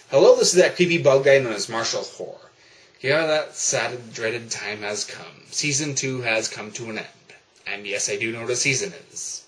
Hello, this is that creepy bug guy known as Marshall Horror. Yeah, that sad, dreaded time has come. Season 2 has come to an end. And yes, I do know what a season is.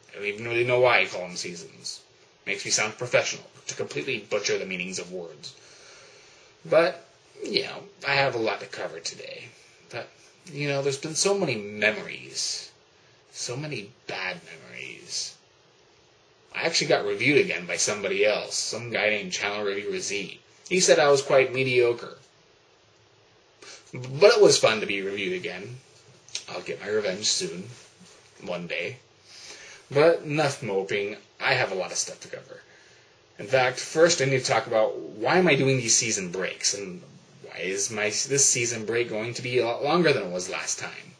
I don't even really know why I call them seasons. Makes me sound professional, to completely butcher the meanings of words. But, I have a lot to cover today. But, there's been so many memories. So many bad memories. I actually got reviewed again by somebody else, some guy named Channel Reviewer Z. He said I was quite mediocre. But it was fun to be reviewed again. I'll get my revenge soon. One day. But enough moping. I have a lot of stuff to cover. In fact, first I need to talk about why am I doing these season breaks, and why is this season break going to be a lot longer than it was last time.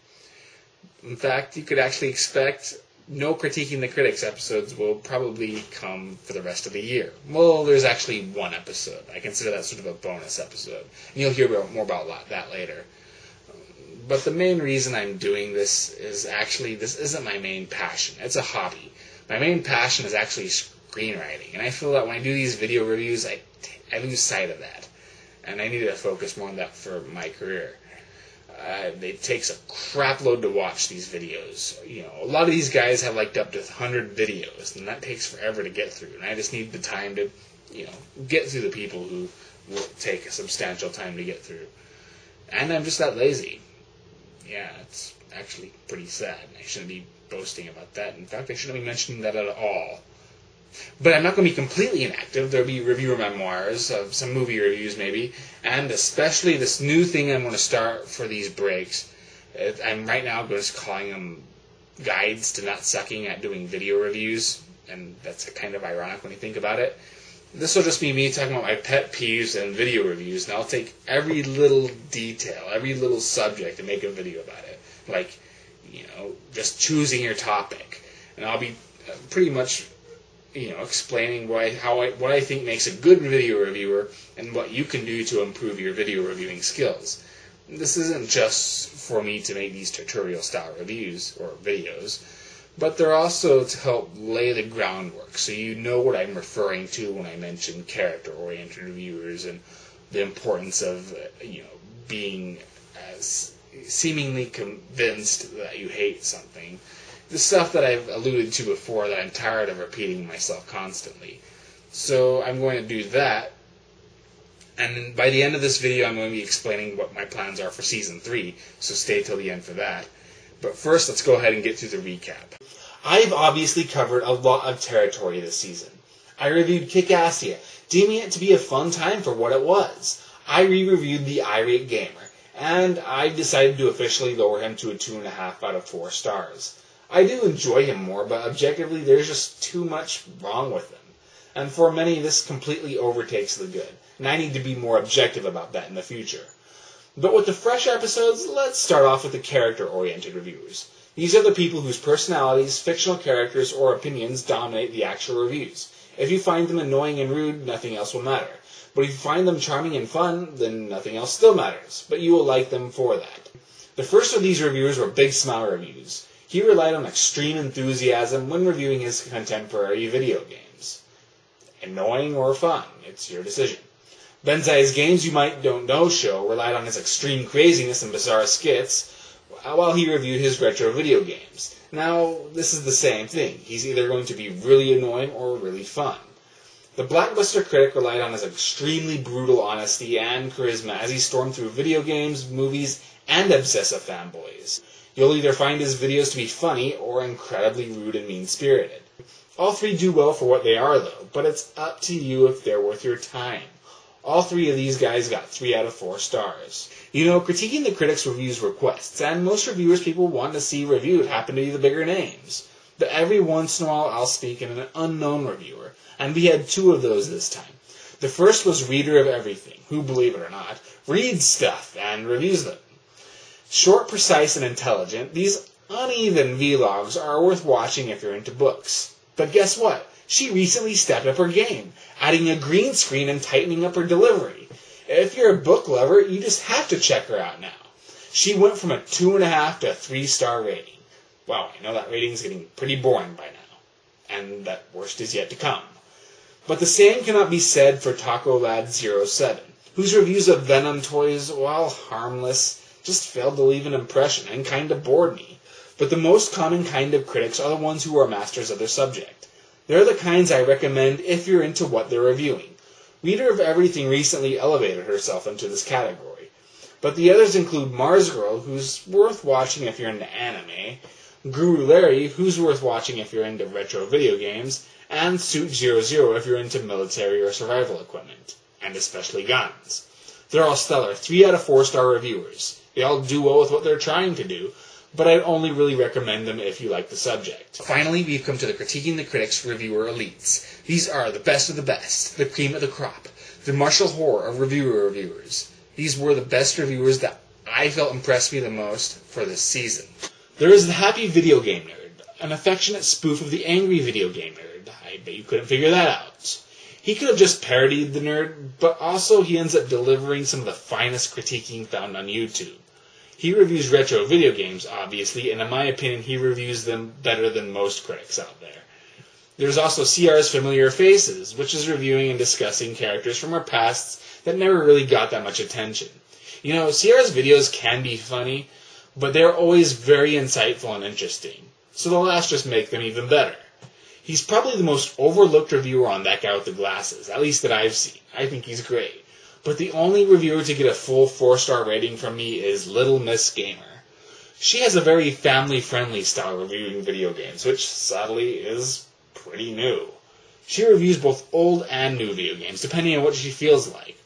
In fact, you could actually expect no Critiquing the Critics episodes will probably come for the rest of the year. Well, there's actually one episode. I consider that sort of a bonus episode. And you'll hear more about that later. But the main reason I'm doing this is actually, this isn't my main passion. It's a hobby. My main passion is actually screenwriting. And I feel that when I do these video reviews, I lose sight of that. And I need to focus more on that for my career. It takes a crap load to watch these videos. A lot of these guys have up to 100 videos, and that takes forever to get through. And I just need the time to, get through the people who will take a substantial time to get through. And I'm just that lazy. Yeah, it's actually pretty sad. I shouldn't be boasting about that. In fact, I shouldn't be mentioning that at all. But I'm not going to be completely inactive. There'll be reviewer memoirs, some movie reviews maybe, and especially this new thing I'm going to start for these breaks. I'm right now just calling them guides to not sucking at doing video reviews, and that's kind of ironic when you think about it. This will just be me talking about my pet peeves and video reviews, and I'll take every little detail, every little subject, and make a video about it. Just choosing your topic. And I'll be pretty much explaining what I think makes a good video reviewer and what you can do to improve your video reviewing skills. This isn't just for me to make these tutorial-style reviews or videos, but they're also to help lay the groundwork so you know what I'm referring to when I mention character-oriented reviewers and the importance of being as seemingly convinced that you hate something. The stuff that I've alluded to before that I'm tired of repeating myself constantly. So I'm going to do that. And by the end of this video, I'm going to be explaining what my plans are for Season 3. So stay till the end for that. But first, let's go ahead and get through the recap. I've obviously covered a lot of territory this season. I reviewed Kick-Assia, deeming it to be a fun time for what it was. I re-reviewed The Irate Gamer, and I decided to officially lower him to a 2.5 out of 4 stars. I do enjoy him more, but objectively there's just too much wrong with him. And for many, this completely overtakes the good. And I need to be more objective about that in the future. But with the fresh episodes, let's start off with the character-oriented reviewers. These are the people whose personalities, fictional characters, or opinions dominate the actual reviews. If you find them annoying and rude, nothing else will matter. But if you find them charming and fun, then nothing else still matters. But you will like them for that. The first of these reviewers were Big Smile Reviews. He relied on extreme enthusiasm when reviewing his contemporary video games. Annoying or fun, it's your decision. Benzai's Games You Might Don't Know show relied on his extreme craziness and bizarre skits while he reviewed his retro video games. Now, this is the same thing. He's either going to be really annoying or really fun. The Blackbuster critic relied on his extremely brutal honesty and charisma as he stormed through video games, movies, and obsessive fanboys. You'll either find his videos to be funny or incredibly rude and mean-spirited. All three do well for what they are, though, but it's up to you if they're worth your time. All three of these guys got 3 out of 4 stars. Critiquing the Critics reviews requests, and most reviewers people want to see reviewed happen to be the bigger names. But every once in a while I'll speak in an unknown reviewer, and we had 2 of those this time. The first was Reader of Everything, who, believe it or not, reads stuff and reviews them. Short, precise, and intelligent, these uneven vlogs are worth watching if you're into books. But guess what? She recently stepped up her game, adding a green screen and tightening up her delivery. If you're a book lover, you just have to check her out now. She went from a 2.5 to a 3-star rating. Wow, I know that rating's getting pretty boring by now. And that worst is yet to come. But the same cannot be said for Taco Lad 07, whose reviews of Venom toys, while harmless, just failed to leave an impression and kind of bored me. But the most common kind of critics are the ones who are masters of their subject. They're the kinds I recommend if you're into what they're reviewing. Reader of Everything recently elevated herself into this category. But the others include Mars Girl, who's worth watching if you're into anime, Guru Larry, who's worth watching if you're into retro video games, and Suit 00 if you're into military or survival equipment, and especially guns. They're all stellar, 3 out of 4 star reviewers. They all do well with what they're trying to do, but I'd only really recommend them if you like the subject. Finally, we've come to the Critiquing the Critics reviewer elites. These are the best of the best, the cream of the crop, the Marshall Horror of reviewer reviewers. These were the best reviewers that I felt impressed me the most for this season. There is the Happy Video Game Nerd, an affectionate spoof of the Angry Video Game Nerd. I bet you couldn't figure that out. He could have just parodied the nerd, but also he ends up delivering some of the finest critiquing found on YouTube. He reviews retro video games, obviously, and in my opinion, he reviews them better than most critics out there. There's also CR's Familiar Faces, which is reviewing and discussing characters from our pasts that never really got that much attention. You know, CR's videos can be funny, but they're always very insightful and interesting, so the laughs just make them even better. He's probably the most overlooked reviewer on That Guy with the Glasses, at least that I've seen. I think he's great. But the only reviewer to get a full 4-star rating from me is Little Miss Gamer. She has a very family-friendly style reviewing video games, which sadly is pretty new. She reviews both old and new video games, depending on what she feels like.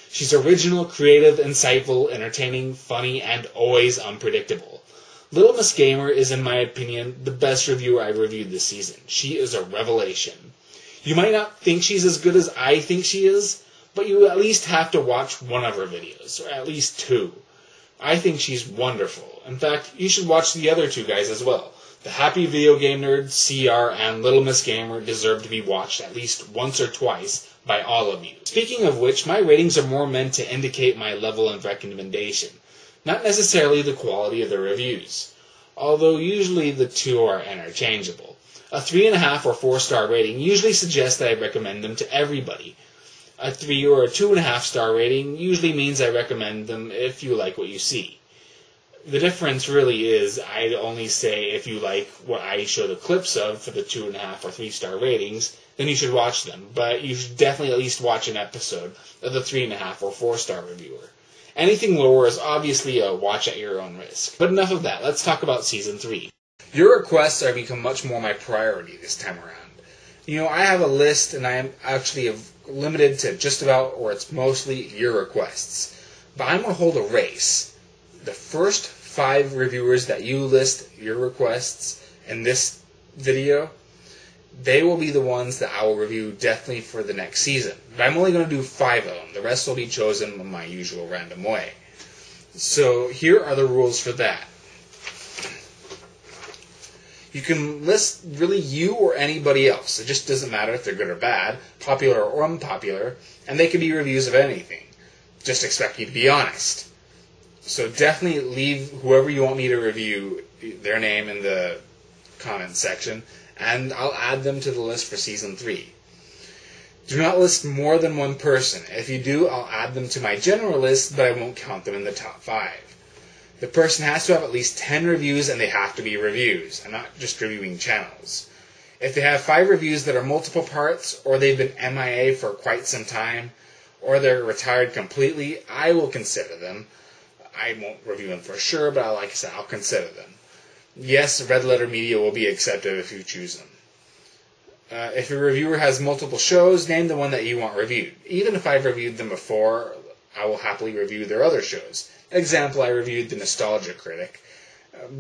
She's original, creative, insightful, entertaining, funny, and always unpredictable. Little Miss Gamer is, in my opinion, the best reviewer I've reviewed this season. She is a revelation. You might not think she's as good as I think she is, but you at least have to watch one of her videos, or at least 2. I think she's wonderful. In fact, you should watch the other 2 guys as well. The Happy Video Game Nerd, CR, and Little Miss Gamer deserve to be watched at least once or twice by all of you. Speaking of which, my ratings are more meant to indicate my level of recommendation, not necessarily the quality of the reviews, although usually the 2 are interchangeable. A 3.5 or 4-star rating usually suggests that I recommend them to everybody. A 3 or a 2.5 star rating usually means I recommend them if you like what you see. The difference really is I'd only say if you like what I show the clips of for the 2.5 or 3-star ratings, then you should watch them, but you should definitely at least watch an episode of the 3.5 or 4-star reviewer. Anything lower is obviously a watch at your own risk. But enough of that, let's talk about Season 3. Your requests are become much more my priority this time around. You know, I have a list, and I am actually limited to just about, or it's mostly, your requests. But I'm going to hold a race. The first 5 reviewers that you list your requests in this video, they will be the ones that I will review definitely for the next season. But I'm only going to do 5 of them. The rest will be chosen in my usual random way. So here are the rules for that. You can list really you or anybody else. It just doesn't matter if they're good or bad, popular or unpopular, and they can be reviews of anything. Just expect you to be honest. So definitely leave whoever you want me to review their name in the comments section, and I'll add them to the list for Season 3. Do not list more than one person. If you do, I'll add them to my general list, but I won't count them in the top 5. The person has to have at least 10 reviews, and they have to be reviews. I'm not just reviewing channels. If they have 5 reviews that are multiple parts, or they've been MIA for quite some time, or they're retired completely, I will consider them. I won't review them for sure, but like I said, I'll consider them. Yes, Red Letter Media will be accepted if you choose them. If your reviewer has multiple shows, name the one that you want reviewed. Even if I've reviewed them before, I will happily review their other shows. Example, I reviewed The Nostalgia Critic,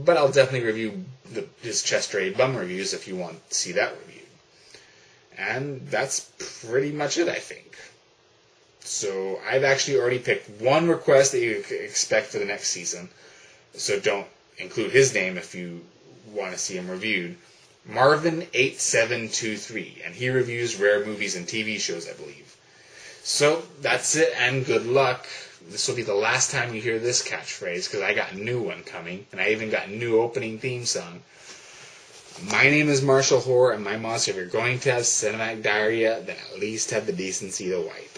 but I'll definitely review his Chester A. Bum reviews if you want to see that reviewed. And that's pretty much it, I think. So I've actually already picked one request that you can expect for the next season, so don't include his name if you want to see him reviewed. Marvin8723, and he reviews rare movies and TV shows, I believe. So that's it, and good luck. This will be the last time you hear this catchphrase, because I got a new one coming, and I even got a new opening theme song. My name is Marshall Hoare, and my motto: if you're going to have cinematic diarrhea, then at least have the decency to wipe.